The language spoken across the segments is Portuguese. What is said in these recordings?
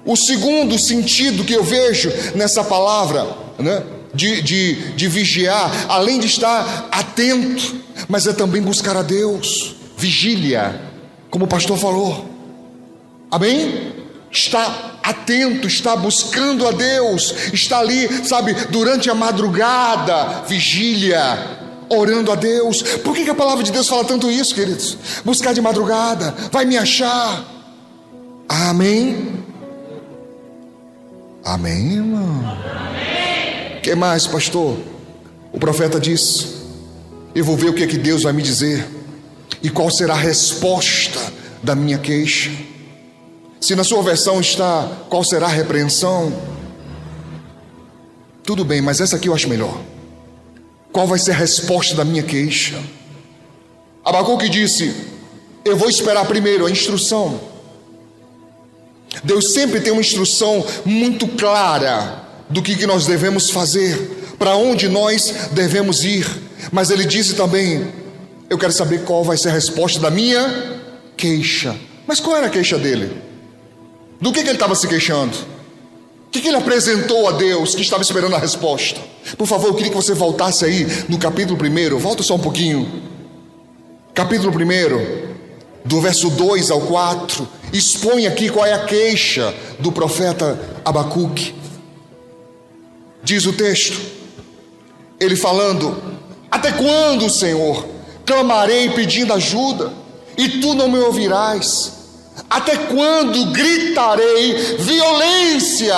O segundo sentido que eu vejo nessa palavra, né, de vigiar, além de estar atento, mas é também buscar a Deus. Vigília, como o pastor falou. Amém? Está atento, está buscando a Deus, está ali, sabe, durante a madrugada, vigília, orando a Deus. Por que a palavra de Deus fala tanto isso, queridos? Buscar de madrugada, vai me achar. Amém? Amém, irmão? O que mais, pastor? O profeta diz: eu vou ver o que é que Deus vai me dizer e qual será a resposta da minha queixa. Se na sua versão está qual será a repreensão, tudo bem, mas essa aqui eu acho melhor. Qual vai ser a resposta da minha queixa? Abacuque disse: eu vou esperar primeiro a instrução. Deus sempre tem uma instrução muito clara do que nós devemos fazer, para onde nós devemos ir. Mas ele disse também: eu quero saber qual vai ser a resposta da minha queixa. Mas qual era a queixa dele? Do que ele estava se queixando? O que ele apresentou a Deus que estava esperando a resposta? Por favor, eu queria que você voltasse aí no capítulo 1. Volta só um pouquinho. Capítulo 1, do verso 2 ao 4, expõe aqui qual é a queixa do profeta Abacuque. Diz o texto, ele falando: até quando, Senhor, clamarei pedindo ajuda, e tu não me ouvirás? Até quando gritarei violência,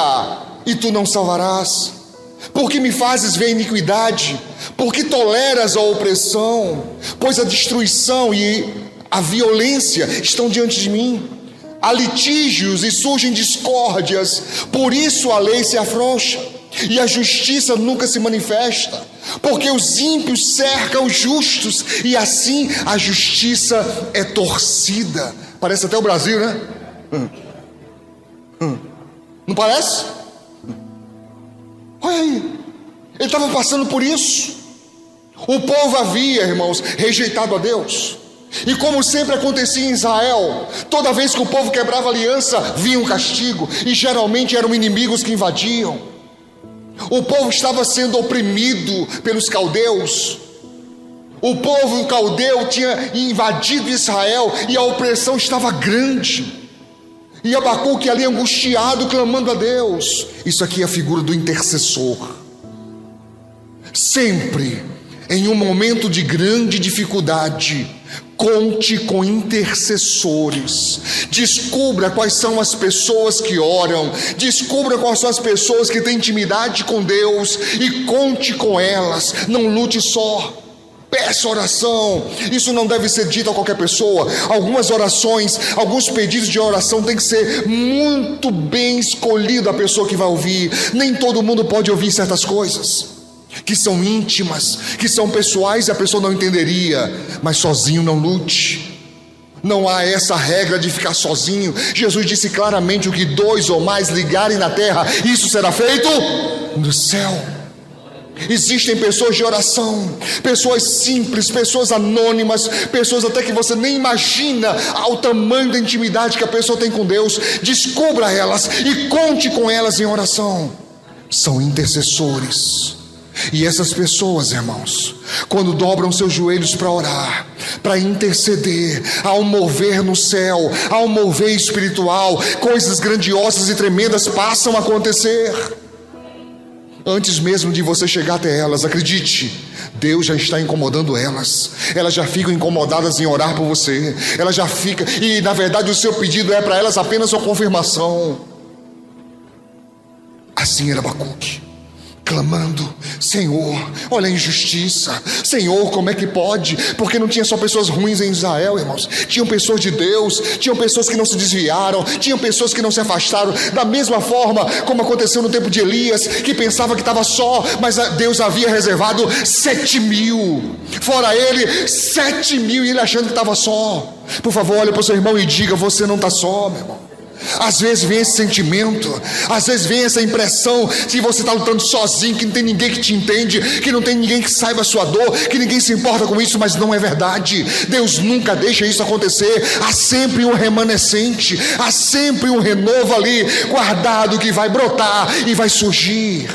e tu não salvarás? Porque me fazes ver iniquidade? Porque toleras a opressão? Pois a destruição e a violência estão diante de mim. Há litígios e surgem discórdias, por isso a lei se afrouxa e a justiça nunca se manifesta. Porque os ímpios cercam os justos, e assim a justiça é torcida. Parece até o Brasil, né? Não parece? Olha aí, ele estava passando por isso. O povo havia, irmãos, rejeitado a Deus. E como sempre acontecia em Israel, toda vez que o povo quebrava aliança, vinha um castigo, e geralmente eram inimigos que invadiam. O povo estava sendo oprimido pelos caldeus. O povo caldeu tinha invadido Israel, e a opressão estava grande. E Abacuque ali angustiado, clamando a Deus. Isso aqui é a figura do intercessor. Sempre em um momento de grande dificuldade, conte com intercessores. Descubra quais são as pessoas que oram, descubra quais são as pessoas que têm intimidade com Deus, e conte com elas. Não lute só, peça oração. Isso não deve ser dito a qualquer pessoa. Algumas orações, alguns pedidos de oração tem que ser muito bem escolhido a pessoa que vai ouvir. Nem todo mundo pode ouvir certas coisas que são íntimas, que são pessoais, e a pessoa não entenderia. Mas sozinho não lute. Não há essa regra de ficar sozinho. Jesus disse claramente: o que 2 ou mais ligarem na terra, isso será feito no céu. Existem pessoas de oração, pessoas simples, pessoas anônimas, pessoas até que você nem imagina o tamanho da intimidade que a pessoa tem com Deus. Descubra elas e conte com elas em oração. São intercessores. E essas pessoas, irmãos, quando dobram seus joelhos para orar, para interceder, há um mover no céu, há um mover espiritual. Coisas grandiosas e tremendas passam a acontecer. Antes mesmo de você chegar até elas, acredite, Deus já está incomodando elas. Elas já ficam incomodadas em orar por você. Elas já ficam, e na verdade o seu pedido é para elas apenas uma confirmação. Assim era Abacuque, clamando: Senhor, olha a injustiça. Senhor, como é que pode? Porque não tinha só pessoas ruins em Israel, irmãos. Tinham pessoas de Deus, tinham pessoas que não se desviaram, tinham pessoas que não se afastaram. Da mesma forma como aconteceu no tempo de Elias, que pensava que estava só, mas Deus havia reservado 7.000. Fora ele, 7.000, e ele achando que estava só. Por favor, olhe para o seu irmão e diga: você não está só, meu irmão. Às vezes vem esse sentimento, às vezes vem essa impressão que você está lutando sozinho, que não tem ninguém que te entende, que não tem ninguém que saiba a sua dor, que ninguém se importa com isso, mas não é verdade. Deus nunca deixa isso acontecer. Há sempre um remanescente, há sempre um renovo ali guardado que vai brotar e vai surgir.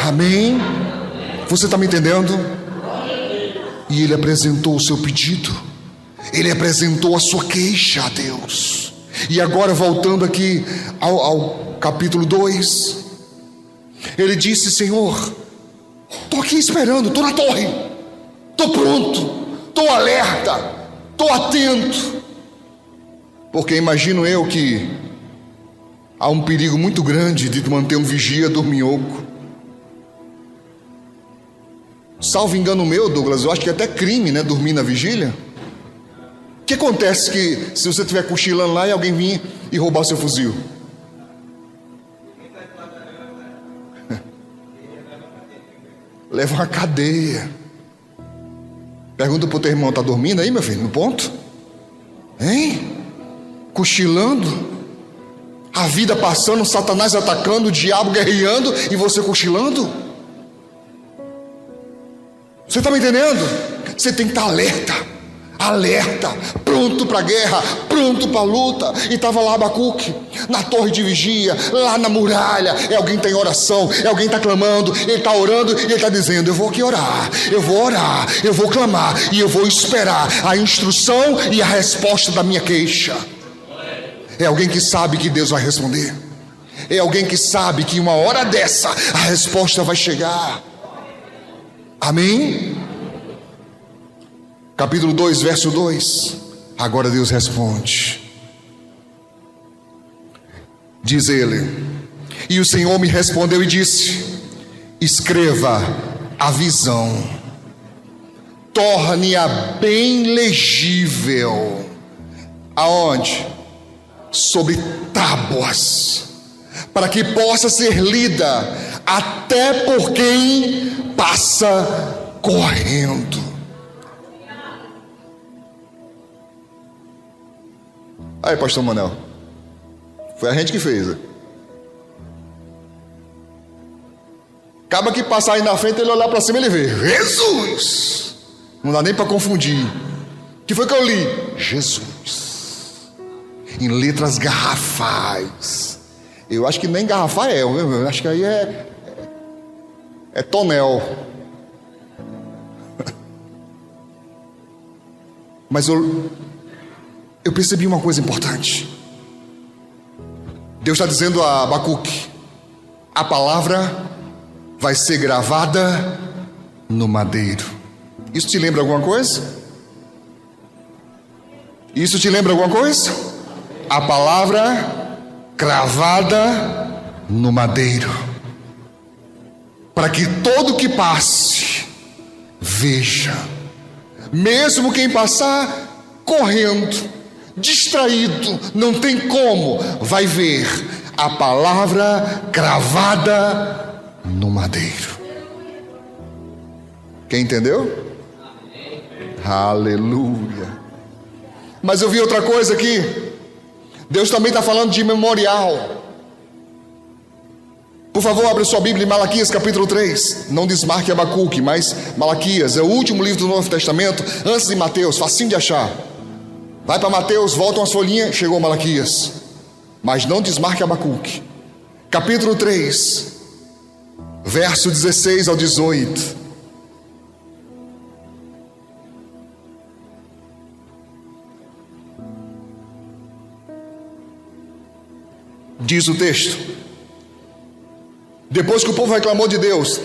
Amém? Você está me entendendo? E ele apresentou o seu pedido, ele apresentou a sua queixa a Deus. E agora, voltando aqui ao capítulo 2, ele disse: Senhor, estou aqui esperando, estou na torre, estou pronto, estou alerta, estou atento, porque imagino eu que há um perigo muito grande de manter um vigia dorminhoco. Salvo engano meu, Douglas, eu acho que é até crime, né, dormir na vigília. O que acontece que se você estiver cochilando lá e alguém vir e roubar seu fuzil? Leva uma cadeia. Pergunta pro teu irmão: está dormindo aí, meu filho, no ponto? Hein? Cochilando, a vida passando, Satanás atacando, o diabo guerreando e você cochilando? Você está me entendendo? Você tem que estar alerta, pronto para a guerra, pronto para a luta. E estava lá Abacuque, na torre de vigia, lá na muralha. É alguém que está em oração, é alguém que está clamando, ele está orando e ele está dizendo: eu vou aqui orar, eu vou orar, eu vou clamar e eu vou esperar a instrução e a resposta da minha queixa. É alguém que sabe que Deus vai responder, é alguém que sabe que uma hora dessa a resposta vai chegar. Amém? Capítulo 2, verso 2. Agora Deus responde. Diz ele: e o Senhor me respondeu e disse: escreva a visão, torne-a bem legível. Aonde? Sobre tábuas, para que possa ser lida até por quem passa correndo. Aí, pastor Manel, foi a gente que fez. Acaba que passar aí na frente, ele olhar para cima e ele vê Jesus. Não dá nem para confundir. O que foi que eu li? Jesus, em letras garrafais. Eu acho que nem garrafael, eu acho que aí é tonel. Mas eu percebi uma coisa importante. Deus está dizendo a Abacuque: a palavra vai ser gravada no madeiro. Isso te lembra alguma coisa? Isso te lembra alguma coisa? A palavra cravada no madeiro, para que todo que passe veja, mesmo quem passar correndo, distraído, não tem como, vai ver a palavra cravada no madeiro. Quem entendeu? Aleluia. Mas eu vi outra coisa aqui. Deus também está falando de memorial. Por favor, abre sua Bíblia em Malaquias capítulo 3. Não desmarque Abacuque, mas Malaquias é o último livro do Novo Testamento, antes de Mateus, facinho de achar. Vai para Mateus, volta umas folhinhas, chegou Malaquias. Mas não desmarque Abacuque. Capítulo 3, verso 16 ao 18. Diz o texto: depois que o povo reclamou de Deus,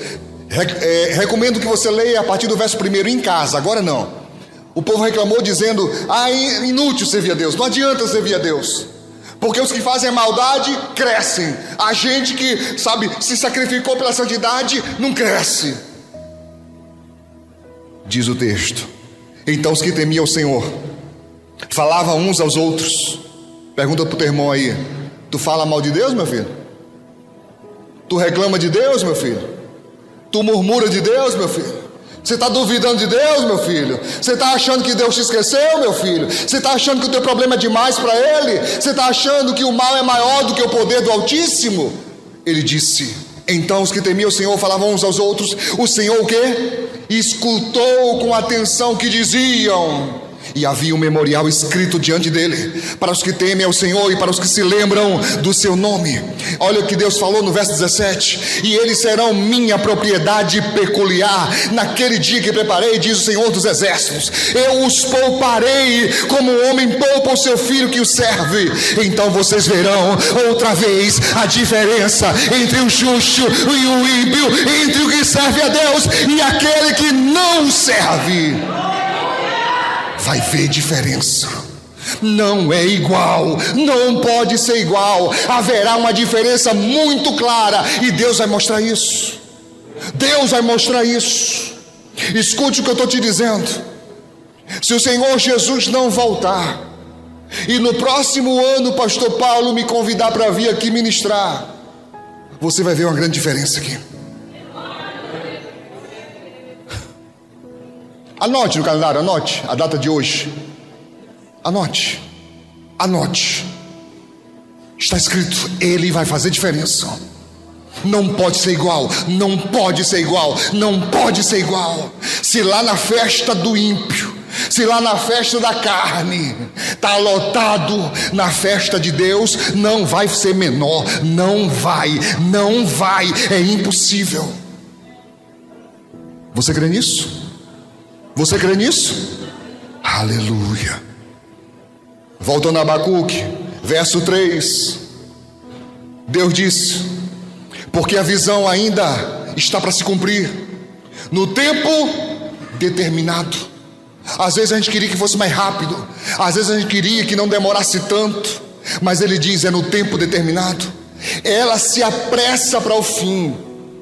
recomendo que você leia a partir do verso 1 em casa, agora não. O povo reclamou dizendo: é inútil servir a Deus, não adianta servir a Deus, porque os que fazem a maldade crescem, a gente que, se sacrificou pela santidade não cresce. Diz o texto: então os que temiam o Senhor falavam uns aos outros. Pergunta para o teu irmão aí: tu fala mal de Deus, meu filho? Tu reclama de Deus, meu filho? Tu murmura de Deus, meu filho? Você está duvidando de Deus, meu filho? Você está achando que Deus te esqueceu, meu filho? Você está achando que o teu problema é demais para Ele? Você está achando que o mal é maior do que o poder do Altíssimo? Ele disse: então os que temiam o Senhor falavam uns aos outros. O Senhor o quê? Escutou com atenção o que diziam. E havia um memorial escrito diante dele, para os que temem ao Senhor e para os que se lembram do seu nome. Olha o que Deus falou no verso 17: e eles serão minha propriedade peculiar. Naquele dia que preparei, diz o Senhor dos Exércitos, eu os pouparei como um homem poupa o seu filho que o serve. Então vocês verão outra vez a diferença entre o justo e o ímpio, entre o que serve a Deus e aquele que não serve. Vai ver diferença. Não é igual, não pode ser igual. Haverá uma diferença muito clara, e Deus vai mostrar isso. Deus vai mostrar isso. Escute o que eu estou te dizendo. Se o Senhor Jesus não voltar, e no próximo ano o pastor Paulo me convidar para vir aqui ministrar, você vai ver uma grande diferença aqui. Anote no calendário, anote a data de hoje. Anote. Está escrito: Ele vai fazer diferença. Não pode ser igual, não pode ser igual, não pode ser igual. Se lá na festa do ímpio, se lá na festa da carne está lotado, na festa de Deus não vai ser menor. Não vai, é impossível. Você crê nisso? Você crê nisso? Aleluia. Voltando a Abacuque, verso 3. Deus disse: porque a visão ainda está para se cumprir, no tempo determinado. Às vezes a gente queria que fosse mais rápido, às vezes a gente queria que não demorasse tanto, mas Ele diz: é no tempo determinado. Ela se apressa para o fim.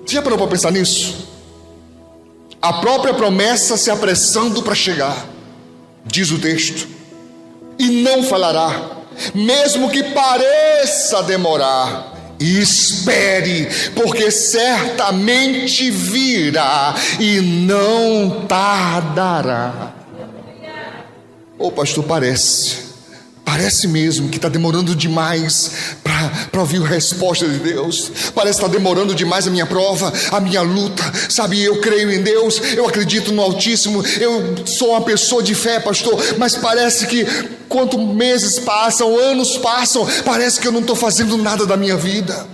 Você já parou para pensar nisso? A própria promessa se apressando para chegar, diz o texto, e não falará, mesmo que pareça demorar. Espere, porque certamente virá e não tardará. Ô pastor, parece mesmo que está demorando demais para ouvir a resposta de Deus. Parece que está demorando demais a minha prova, a minha luta. Sabe, eu creio em Deus, eu acredito no Altíssimo, eu sou uma pessoa de fé, pastor, mas parece que quanto meses passam, anos passam, parece que eu não estou fazendo nada da minha vida.